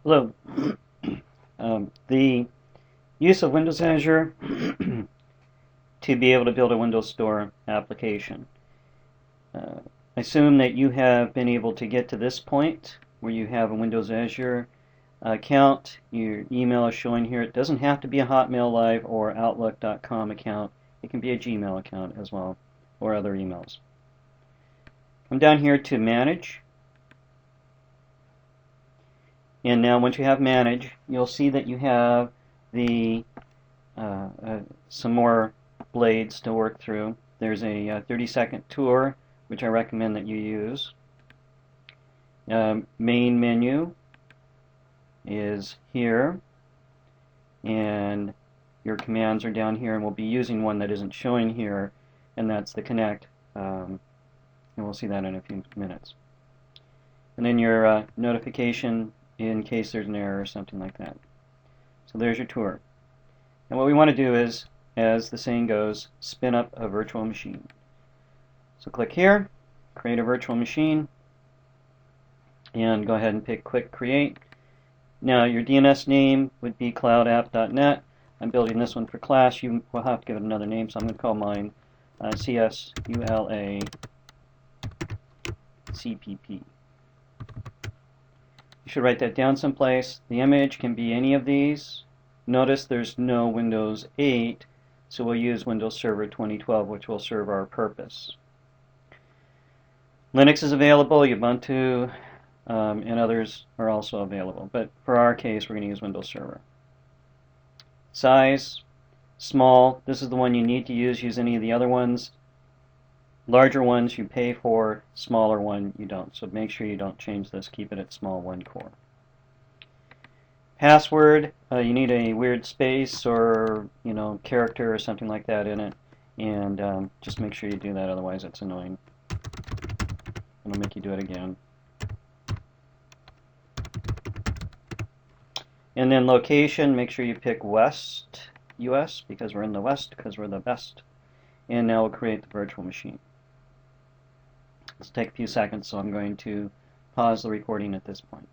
Hello. The use of Windows Azure to be able to build a Windows Store application. I assume that you have been able to get to this point where you have a Windows Azure account. Your email is showing here. It doesn't have to be a Hotmail Live or Outlook.com account. It can be a Gmail account as well, or other emails. Come down here to Manage. And now once you have Manage, you'll see that you have the some more blades to work through. There's a 30-second tour, which I recommend that you use. Main menu is here, and your commands are down here, and we'll be using one that isn't showing here, and that's the connect, and we'll see that in a few minutes. And then your notification in case there's an error or something like that. So there's your tour. And what we want to do is, as the saying goes, spin up a virtual machine. So click here, create a virtual machine, and go ahead and pick Quick Create. Now your DNS name would be cloudapp.net. I'm building this one for class. You will have to give it another name, so I'm going to call mine CSULA CPP. You should write that down someplace. The image can be any of these. Notice there's no Windows 8, so we'll use Windows Server 2012, which will serve our purpose. Linux is available, Ubuntu, and others are also available. But for our case, we're going to use Windows Server. Size, small. This is the one you need to use. Use any of the other ones. Larger ones you pay for, smaller one you don't. So make sure you don't change this. Keep it at small 1 core. Password, you need a weird space or character or something like that in it, and just make sure you do that, otherwise it's annoying. It'll make you do it again. And then location, make sure you pick West US because we're in the West, because we're the best. And now we'll create the virtual machine. Let's take a few seconds, so I'm going to pause the recording at this point.